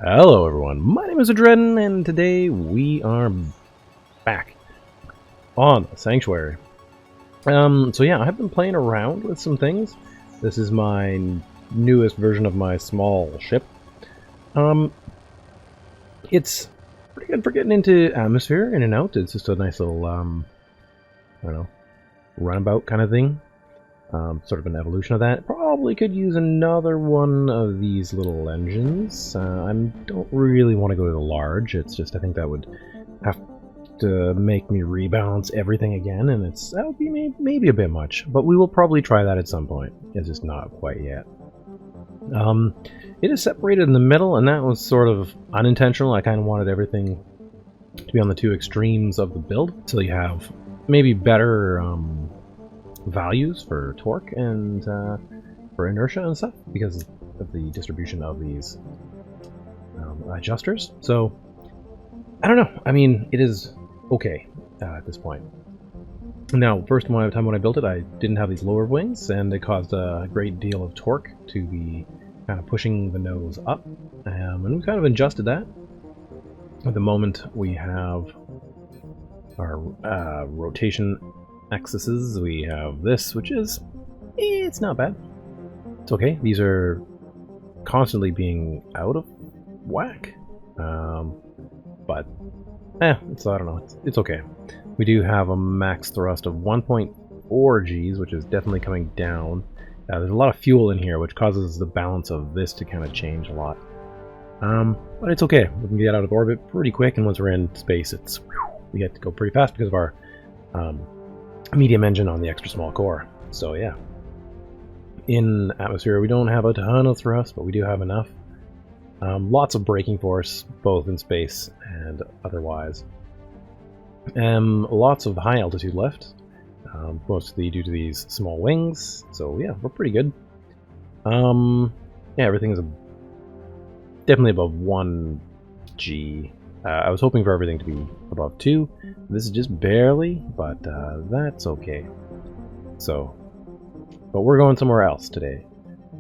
Hello everyone, my name is Adreden, and today we are back on Sanctuary. So yeah, I've been playing around with some things. This is my newest version of my small ship. It's pretty good for getting into atmosphere, in and out. It's just a nice little, I don't know, runabout kind of thing. Sort of an evolution of that. Probably could use another one of these little engines. I don't really want to go to the large. It's just I think that would have to make me rebalance everything again, and that would be maybe a bit much. But we will probably try that at some point. It's just not quite yet. It is separated in the middle, and that was sort of unintentional. I kind of wanted everything to be on the two extremes of the build, so you have maybe better values for torque and for inertia and stuff because of the distribution of these adjusters. So I don't know. I mean, it is okay at this point. Now, first time when I built it, I didn't have these lower wings, and it caused a great deal of torque to be kind of pushing the nose up, and we kind of adjusted that. At the moment, we have our rotation axes. We have this, which is, it's not bad. It's okay. These are constantly being out of whack. But, it's, I don't know, it's okay. We do have a max thrust of 1.4 Gs, which is definitely coming down. There's a lot of fuel in here, which causes the balance of this to kind of change a lot. But it's okay. We can get out of orbit pretty quick, and once we're in space, we get to go pretty fast because of our medium engine on the extra small core. So yeah, in atmosphere we don't have a ton of thrust, but we do have enough. Lots of braking force, both in space and otherwise. Lots of high altitude left, mostly due to these small wings. So yeah, we're pretty good. Yeah, everything is definitely above 1 G. I was hoping for everything to be above 2. This is just barely, but that's okay. So, but we're going somewhere else today.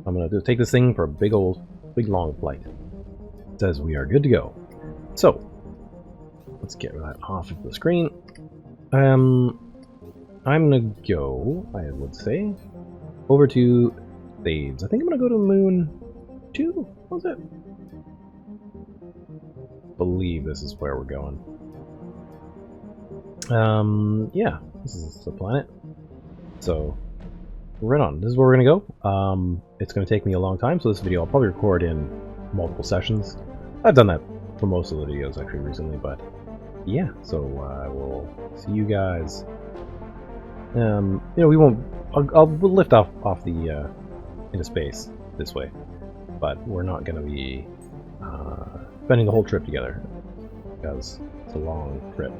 I'm going to take this thing for a big long flight. It says we are good to go. So, let's get that off of the screen. I'm going to go, I would say, over to Thades. I think I'm going to go to Moon 2? What was it? Believe this is where we're going. Yeah, this is the planet. So, right on. This is where we're gonna go. It's gonna take me a long time, so this video I'll probably record in multiple sessions. I've done that for most of the videos actually recently, but yeah. So I will see you guys. You know, we won't. We'll lift off the into space this way, but we're not gonna be spending the whole trip together because it's a long trip.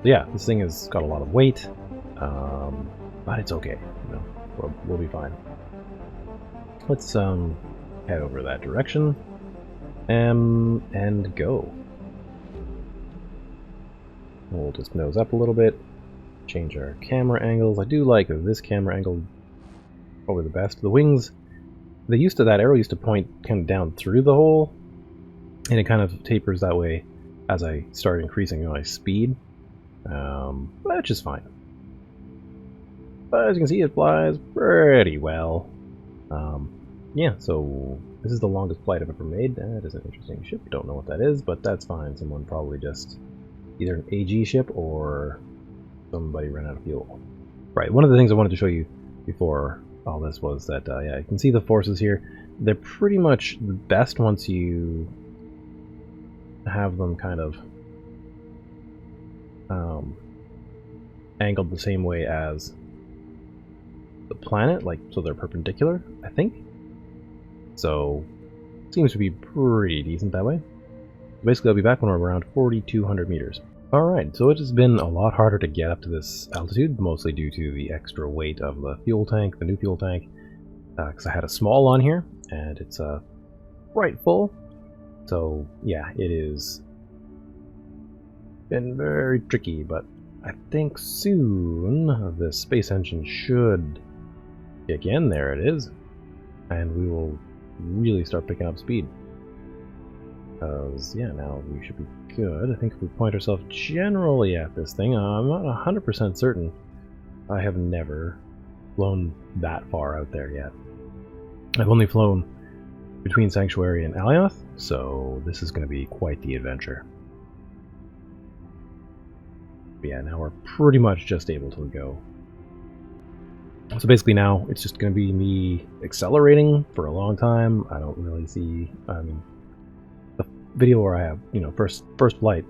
So yeah, this thing has got a lot of weight, but it's okay. You know, we'll be fine. Let's head over that direction and go. We'll just nose up a little bit, change our camera angles. I do like this camera angle probably the best. The wings, that arrow used to point kind of down through the hole, and it kind of tapers that way as I start increasing my speed, which is fine. But as you can see, it flies pretty well. Yeah, so this is the longest flight I've ever made. That is an interesting ship. Don't know what that is, but that's fine. Someone probably just either an AG ship or somebody ran out of fuel. Right, one of the things I wanted to show you before all this was that, yeah, you can see the forces here. They're pretty much the best once you have them kind of angled the same way as the planet, like, so they're perpendicular, I think. So, seems to be pretty decent that way. Basically, I'll be back when we're around 4,200 meters. Alright, so it has been a lot harder to get up to this altitude, mostly due to the extra weight of the fuel tank, the new fuel tank, because I had a small on here, and it's right full. So, yeah, it is been very tricky, but I think soon the space engine should kick in. There it is. And we will really start picking up speed. Because, yeah, now we should be good. I think if we point ourselves generally at this thing, I'm not 100% certain. I have never flown that far out there yet. I've only flown between Sanctuary and Alioth, so this is going to be quite the adventure. But yeah, now we're pretty much just able to go. So basically now it's just going to be me accelerating for a long time. I don't really see, I mean, the video where I have, you know, first flight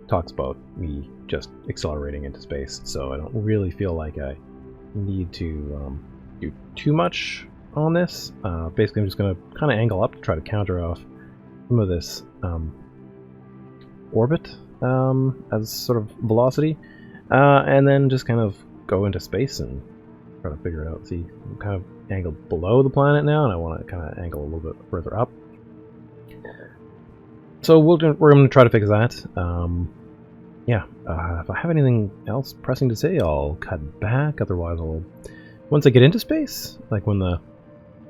talks about me just accelerating into space, so I don't really feel like I need to do too much on this. Basically I'm just going to kind of angle up to try to counter off some of this orbit as sort of velocity, and then just kind of go into space and try to figure it out. See, I'm kind of angled below the planet now, and I want to kind of angle a little bit further up. So we're going to try to fix that. Yeah, if I have anything else pressing to say, I'll cut back. Otherwise, once I get into space, like when the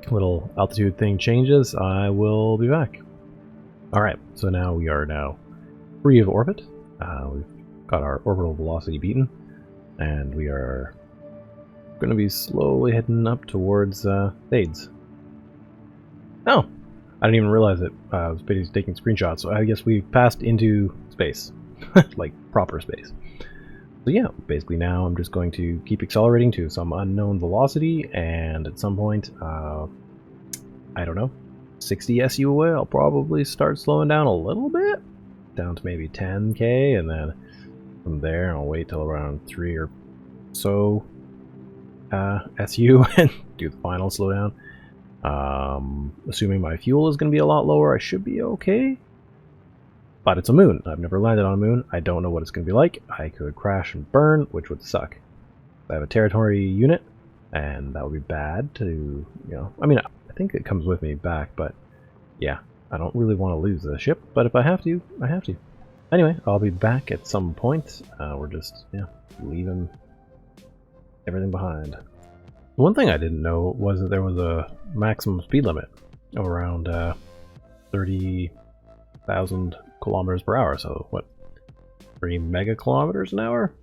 little altitude thing changes, I will be back. Alright, so now we are free of orbit. We've got our orbital velocity beaten, and we are going to be slowly heading up towards Thades. Oh, I didn't even realize it. I was busy taking screenshots, so I guess we passed into space, like proper space. So yeah, basically now I'm just going to keep accelerating to some unknown velocity, and at some point, I don't know, 60 SU away, I'll probably start slowing down a little bit, down to maybe 10k, and then from there I'll wait till around 3 or so SU and do the final slowdown. Assuming my fuel is going to be a lot lower, I should be okay. But it's a moon. I've never landed on a moon. I don't know what it's going to be like. I could crash and burn, which would suck. I have a territory unit, and that would be bad to, you know, I mean, I think it comes with me back, but yeah, I don't really want to lose the ship, but if I have to, I have to. Anyway, I'll be back at some point. We're just, yeah, leaving everything behind. One thing I didn't know was that there was a maximum speed limit of around 30,000 kilometers per hour. So what, 3 megakilometers an hour?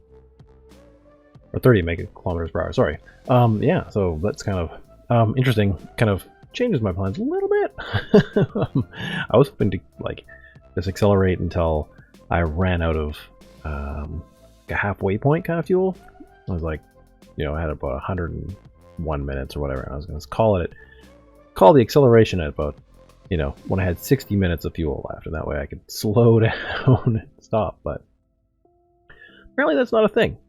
Or 30 megakilometers per hour, sorry. Yeah, so that's kind of interesting. Kind of changes my plans a little bit. I was hoping to like just accelerate until I ran out of a halfway point kind of fuel. I was like, you know, I had about 101 minutes or whatever, and I was going to call the acceleration at about, you know, when I had 60 minutes of fuel left, and that way I could slow down and stop. But apparently that's not a thing.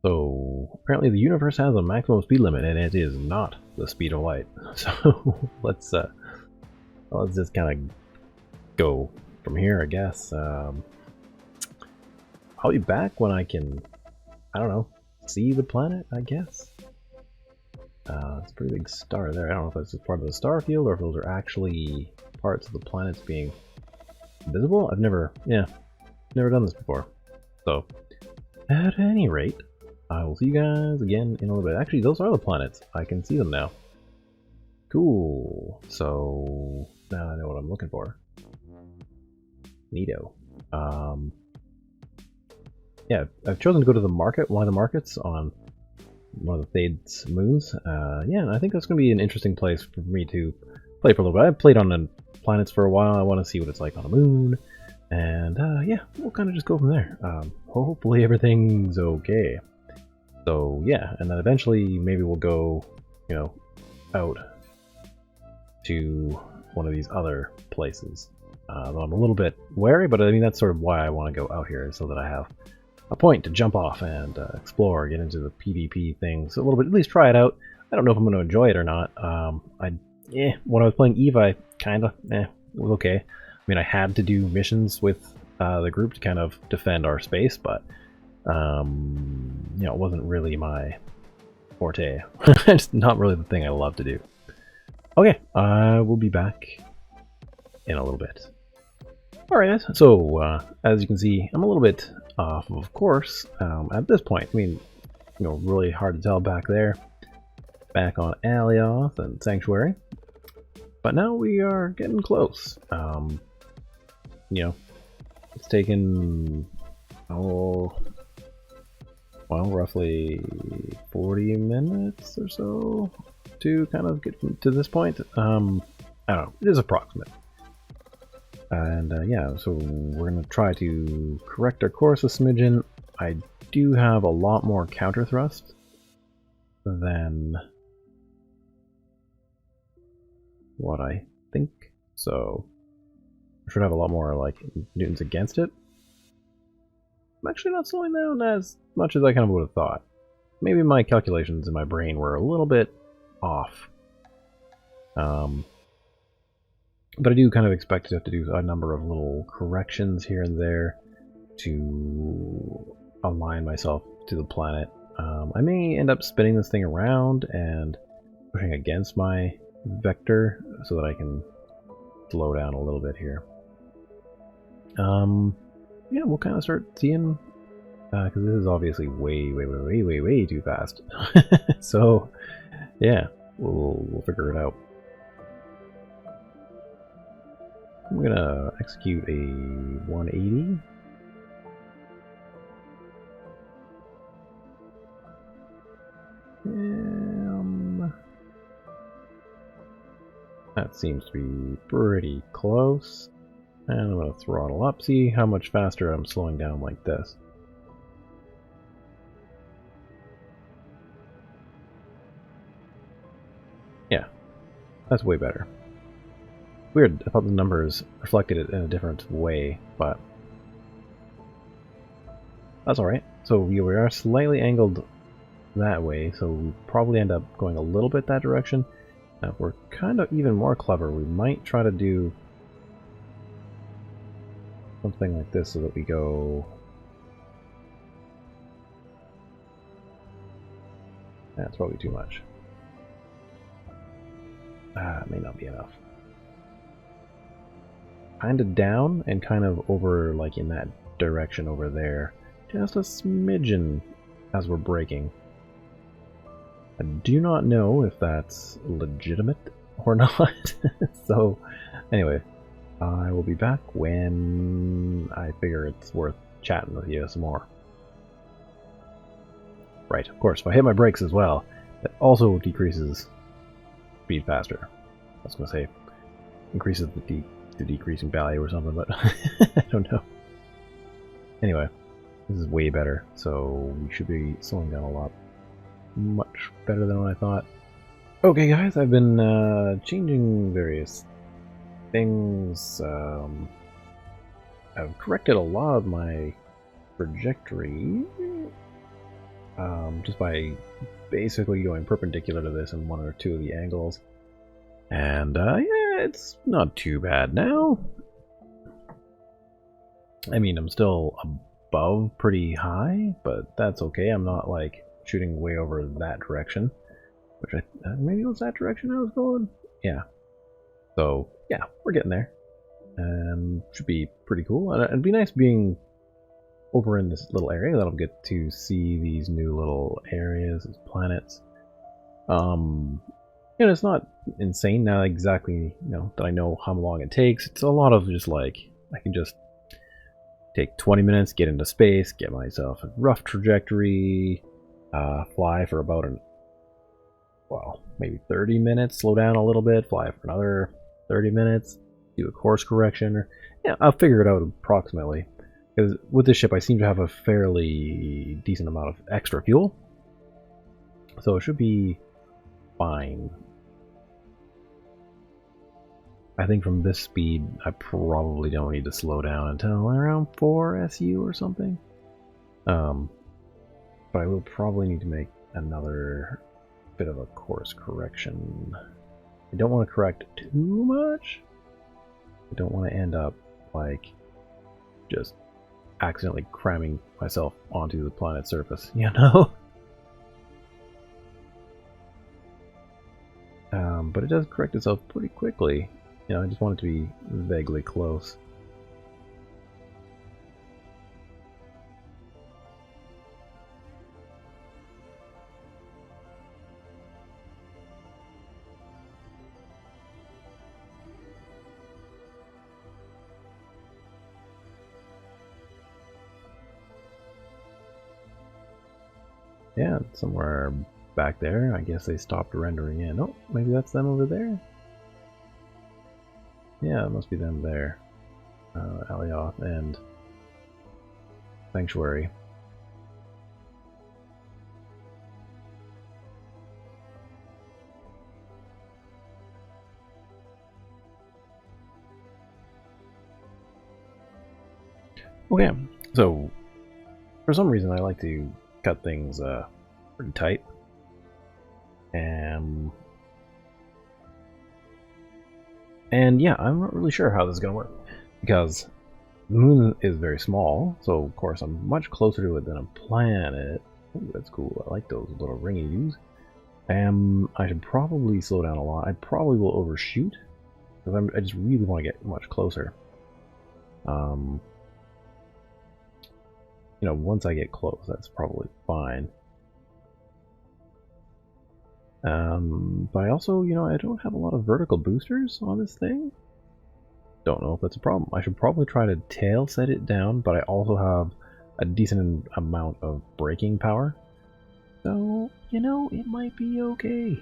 So apparently the universe has a maximum speed limit, and it is not the speed of light. So let's just kind of go from here, I guess. I'll be back when I can, I don't know, see the planet, I guess. It's a pretty big star there. I don't know if that's just part of the star field or if those are actually parts of the planets being visible. I've never done this before. So, at any rate, I will see you guys again in a little bit. Actually, those are the planets. I can see them now. Cool. So, now I know what I'm looking for. Neato. Yeah, I've chosen to go to the market, one of the markets on one of the Thades Moons. Yeah, and I think that's going to be an interesting place for me to play for a little bit. I've played on the planets for a while. I want to see what it's like on the moon. And yeah, we'll kind of just go from there. Hopefully everything's okay. So yeah, and then eventually maybe we'll go, you know, out to one of these other places. Though I'm a little bit wary, but I mean that's sort of why I want to go out here, so that I have a point to jump off and explore, get into the PvP things a little bit, at least try it out. I don't know if I'm going to enjoy it or not. When I was playing EVE, I kind of, it was okay. I mean, I had to do missions with the group to kind of defend our space, but, you know, it wasn't really my forte. It's not really the thing I love to do. Okay, I will be back in a little bit. Alright, so as you can see, I'm a little bit off of course at this point. I mean, you know, really hard to tell back there. Back on Alioth and Sanctuary. But now we are getting close. you know, it's taken, oh, well, roughly 40 minutes or so to kind of get to this point. I don't know, it is approximate. And yeah, so we're going to try to correct our course a smidgen. I do have a lot more counter thrust than what I think, so I should have a lot more like newtons against it. I'm actually not slowing down as much as I kind of would have thought. Maybe my calculations in my brain were a little bit off. But I do kind of expect to have to do a number of little corrections here and there to align myself to the planet. I may end up spinning this thing around and pushing against my vector so that I can slow down a little bit here. Yeah, we'll kind of start seeing, because this is obviously way too fast. So, yeah, we'll figure it out. I'm gonna execute a 180. That seems to be pretty close. And I'm gonna throttle up, see how much faster I'm slowing down like this. Yeah, that's way better. Weird, I thought the numbers reflected it in a different way, but that's alright. So we are slightly angled that way, so we probably end up going a little bit that direction. Now if we're kind of even more clever, we might try to do something like this so that we go... That's probably too much. It may not be enough. Kind of down and kind of over, like in that direction over there. Just a smidgen as we're braking. I do not know if that's legitimate or not. So, anyway, I will be back when I figure it's worth chatting with you some more. Right, of course, if I hit my brakes as well, that also decreases speed faster. I was going to say, increases the decreasing value or something, but I don't know. Anyway, this is way better, so we should be slowing down a lot. Much better than what I thought. Okay guys, I've been changing various things. I've corrected a lot of my trajectory just by basically going perpendicular to this in one or two of the angles. And yeah, it's not too bad now. I mean, I'm still above pretty high, but that's okay. I'm not like shooting way over that direction, which maybe it was that direction I was going. Yeah. So yeah, we're getting there. Should be pretty cool. And it'd be nice being over in this little area that I'll get to see these new little areas, these planets. You know, it's not insane now exactly, you know, that I know how long it takes. It's a lot of just like, I can just take 20 minutes, get into space, get myself a rough trajectory, fly for about well, maybe 30 minutes, slow down a little bit, fly for another 30 minutes, do a course correction, or yeah, I'll figure it out approximately. Because with this ship, I seem to have a fairly decent amount of extra fuel, so it should be fine. I think from this speed, I probably don't need to slow down until around 4 SU or something. But I will probably need to make another bit of a course correction. I don't want to correct too much. I don't want to end up like just accidentally cramming myself onto the planet's surface, you know? But it does correct itself pretty quickly. You know, I just want it to be vaguely close. Yeah, somewhere back there. I guess they stopped rendering in. Oh, maybe that's them over there? Yeah, it must be them there. Alioth and Sanctuary. Okay, so for some reason I like to cut things pretty tight. And yeah, I'm not really sure how this is going to work, because the moon is very small, so of course I'm much closer to it than a planet. Ooh, that's cool. I like those little ringy dudes. I should probably slow down a lot. I probably will overshoot, because I just really want to get much closer. You know, once I get close, that's probably fine. But I also, you know, I don't have a lot of vertical boosters on this thing. Don't know if that's a problem. I should probably try to tail set it down, but I also have a decent amount of braking power. So, you know, it might be okay.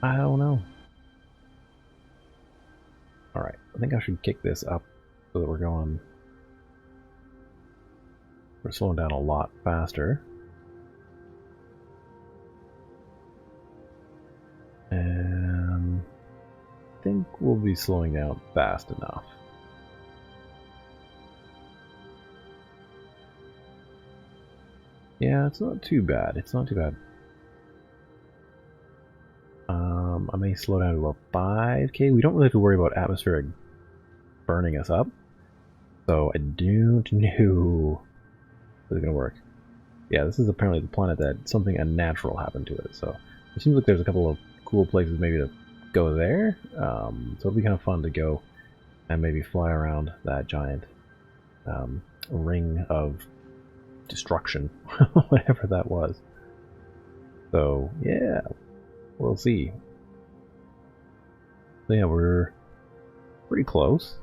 I don't know. Alright, I think I should kick this up so that we're slowing down a lot faster. And I think we'll be slowing down fast enough. Yeah, it's not too bad. It's not too bad. I may slow down to about 5k. We don't really have to worry about atmospheric burning us up. So I don't know if it's going to work. Yeah, this is apparently the planet that something unnatural happened to it. So it seems like there's a couple of cool places maybe to go there. So it'll be kind of fun to go and maybe fly around that giant ring of destruction, whatever that was. So yeah, we'll see. So yeah, we're pretty close.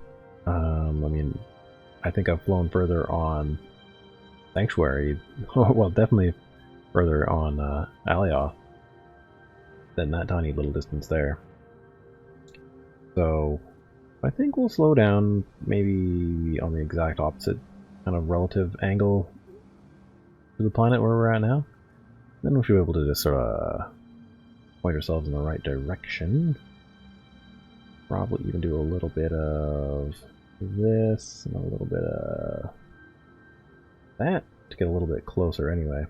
I mean, I think I've flown further on Sanctuary, well, definitely further on Alioth than that tiny little distance there. So I think we'll slow down maybe on the exact opposite kind of relative angle to the planet where we're at now. Then we should be able to just sort of point ourselves in the right direction. Probably even do a little bit of this and a little bit of that to get a little bit closer anyway.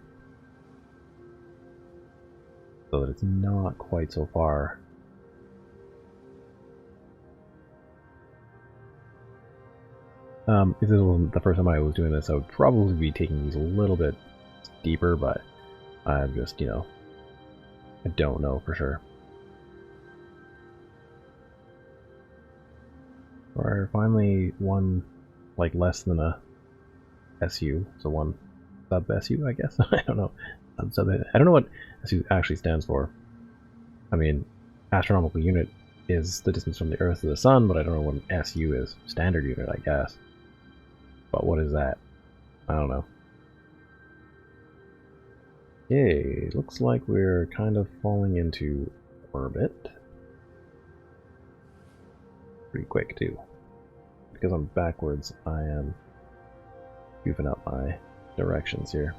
So that it's not quite so far. If this wasn't the first time I was doing this, I would probably be taking these a little bit deeper, but I'm just, you know, I don't know for sure. Or finally one, like, less than a SU, so one sub SU, I guess. I don't know. I don't know what SU actually stands for. I mean, astronomical unit is the distance from the Earth to the Sun, but I don't know what an SU is. Standard unit, I guess. But what is that? I don't know. Okay, looks like we're kind of falling into orbit. Pretty quick, too. Because I'm backwards, I am goofing up my directions here.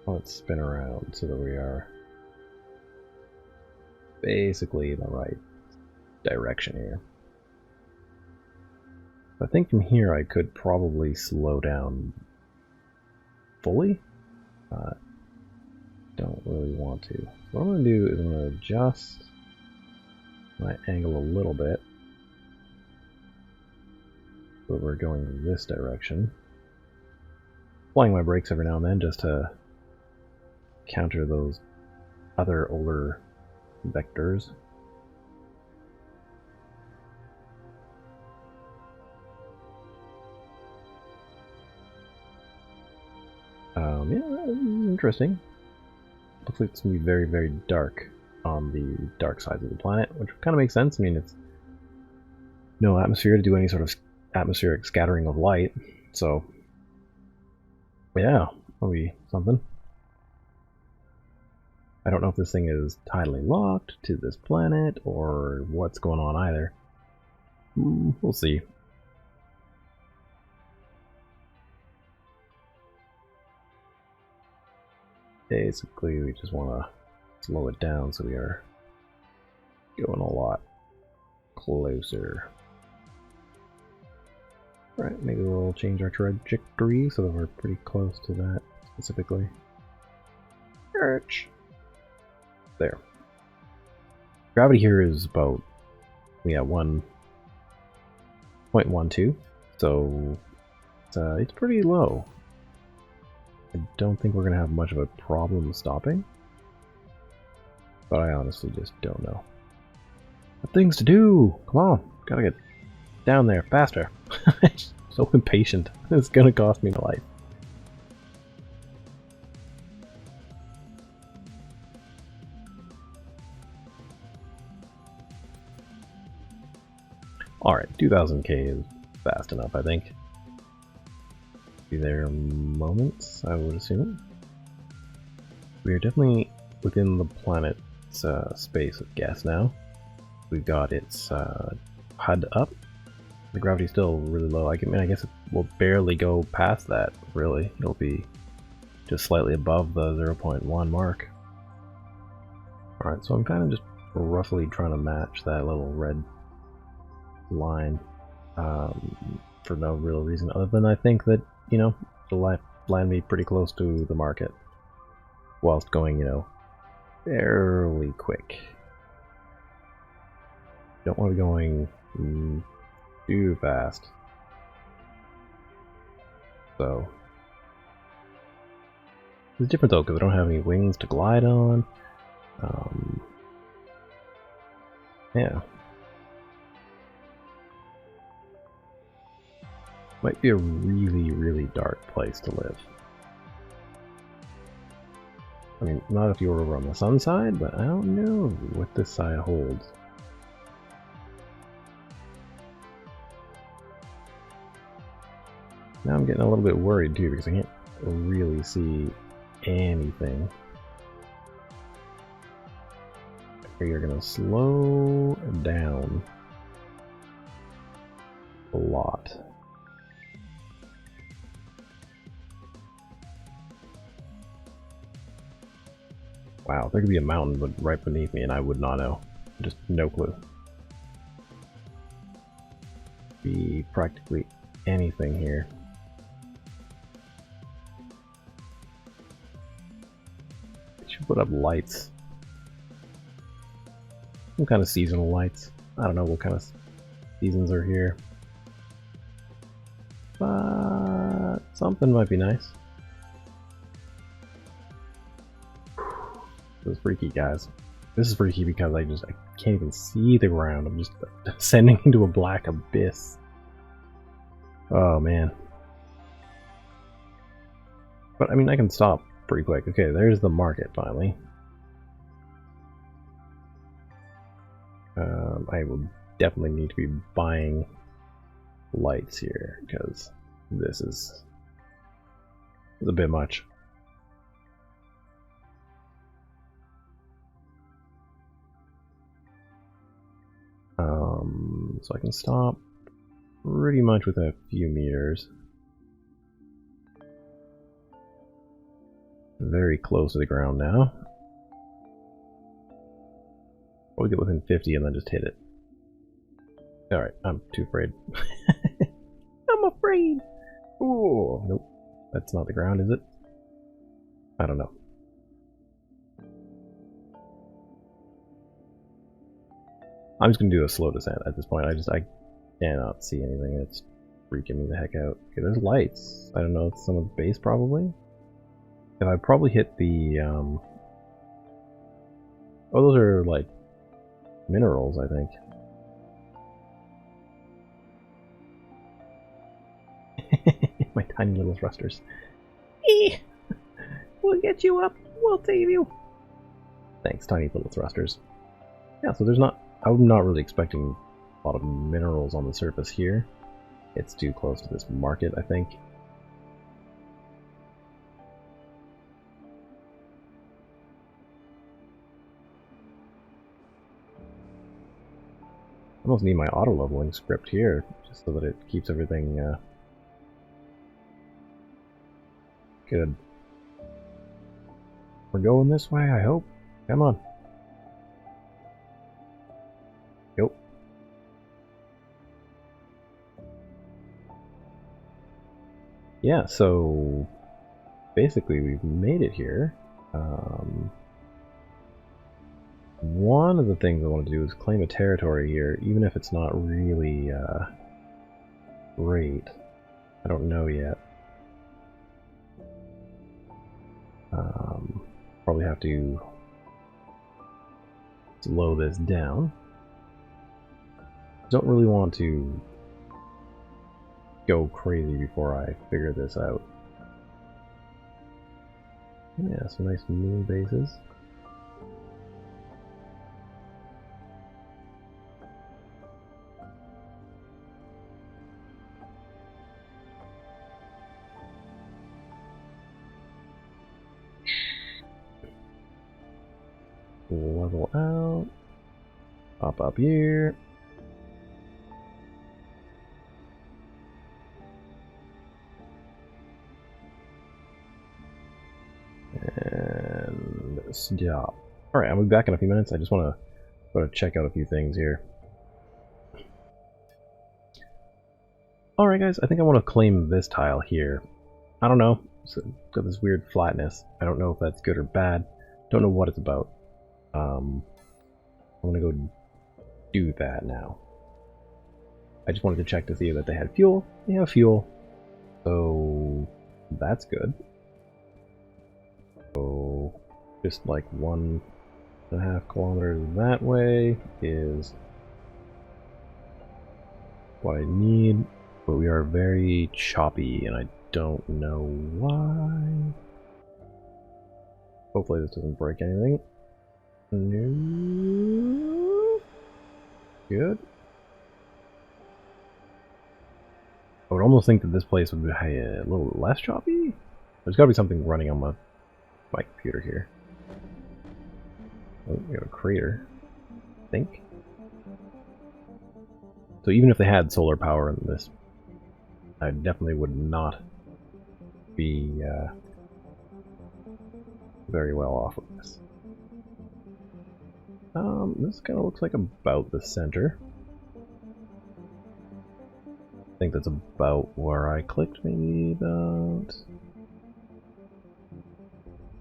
Let's spin around so that we are basically in the right direction here. I think from here I could probably slow down fully. Don't really want to. What I'm going to do is I'm going to adjust my angle a little bit so that we're going this direction. Applying my brakes every now and then just to counter those other older vectors. Yeah, that is interesting. Looks like it's going to be very, very dark on the dark side of the planet, which kind of makes sense. I mean, it's no atmosphere to do any sort of atmospheric scattering of light. So, yeah, that'll be something. I don't know if this thing is tidally locked to this planet or what's going on either. We'll see. Basically, we just want to slow it down so we are going a lot closer. Right, maybe we'll change our trajectory so that we're pretty close to that specifically. Arch. There. Gravity here is about 1.12, so it's pretty low. I don't think we're going to have much of a problem stopping, but I honestly just don't know. Got things to do! Come on, gotta get down there faster. So impatient. It's going to cost me my life. Alright, 2000k is fast enough, I think. Be there in moments, I would assume. We are definitely within the planet's space of gas now. We've got its HUD up. The gravity's still really low. I guess it will barely go past that, really. It'll be just slightly above the 0.1 mark. Alright, so I'm kind of just roughly trying to match that little red line for no real reason other than I think that, you know, it'll land me pretty close to the market whilst going, you know, fairly quick. Don't want to be going too fast. So it's different though because I don't have any wings to glide on. Yeah. Might be a really, really dark place to live. I mean, not if you were over on the sun side, but I don't know what this side holds. Now I'm getting a little bit worried too because I can't really see anything. You're gonna slow down a lot. Wow, there could be a mountain right beneath me and I would not know. Just no clue. Be practically anything here. They should put up lights. Some kind of seasonal lights. I don't know what kind of seasons are here. But something might be nice. This is freaky, guys. This is freaky because I can't even see the ground. I'm just descending into a black abyss. Oh man. But I mean, I can stop pretty quick. Okay, there's the market finally. I will definitely need to be buying lights here because this is a bit much. So I can stop pretty much with a few meters. Very close to the ground now. We'll get within 50 and then just hit it. Alright, I'm too afraid. I'm afraid! Oh, nope. That's not the ground, is it? I don't know. I'm just gonna do a slow descent at this point. I cannot see anything. It's freaking me the heck out. Okay, there's lights. I don't know, it's some of the base probably. If I probably hit the oh, those are like minerals, I think. My tiny little thrusters. We'll get you up. We'll save you. Thanks, tiny little thrusters. Yeah, so there's not. I'm not really expecting a lot of minerals on the surface here. It's too close to this market, I think. I almost need my auto-leveling script here, just so that it keeps everything good. We're going this way, I hope. Come on. Yep. Yeah, so basically we've made it here. One of the things I want to do is claim a territory here, even if it's not really great. I don't know yet. Probably have to slow this down. Don't really want to go crazy before I figure this out. Yeah, some nice moon bases. Level out. Pop up here. And stop. Alright, I'll be back in a few minutes. I just want to check out a few things here. Alright guys, I think I want to claim this tile here. I don't know. It's got this weird flatness. I don't know if that's good or bad. Don't know what it's about. I'm gonna go do that now. I just wanted to check to see that they had fuel. They have fuel. So that's good. So just like 1.5 kilometers that way is what I need. But we are very choppy and I don't know why. Hopefully this doesn't break anything. No. Good. I would almost think that this place would be a little less choppy. There's got to be something running on my computer here. Oh, we have a crater, I think. So even if they had solar power in this, I definitely would not be very well off with this. This kind of looks like about the center. I think that's about where I clicked, maybe about...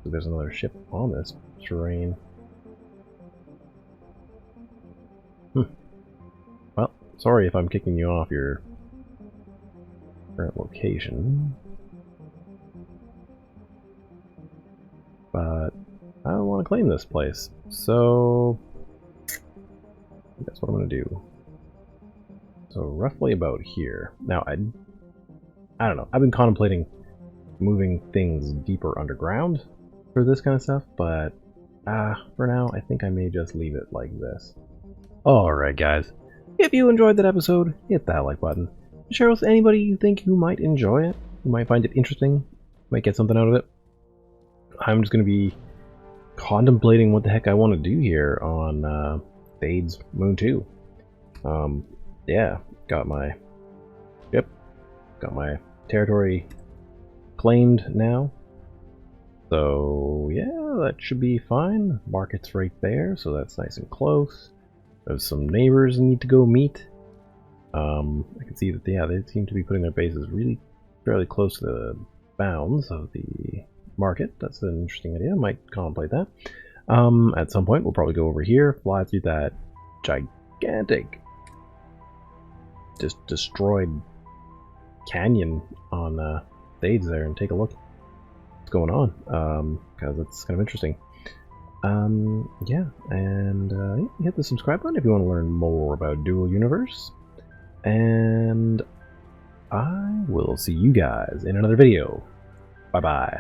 There's another ship on this terrain. Well, sorry if I'm kicking you off your current location. But I want to claim this place, so that's what I'm going to do. So roughly about here. Now, I don't know. I've been contemplating moving things deeper underground for this kind of stuff, but for now, I think I may just leave it like this. Alright guys, if you enjoyed that episode, hit that like button. Share with anybody you think who might enjoy it, who might find it interesting, might get something out of it. I'm just going to be contemplating what the heck I want to do here on Thades Moon 2. Yeah, got my ship, got my territory claimed now. So yeah, that should be fine. Market's right there, so that's nice and close. There's some neighbors I need to go meet. I can see that, yeah, they seem to be putting their bases really fairly close to the bounds of the market. That's an interesting idea. I might contemplate that. At some point, we'll probably go over here, fly through that gigantic, just destroyed canyon on Thades there and take a look what's going on, because it's kind of interesting. Yeah, and hit the subscribe button if you want to learn more about Dual Universe, and I will see you guys in another video. Bye bye.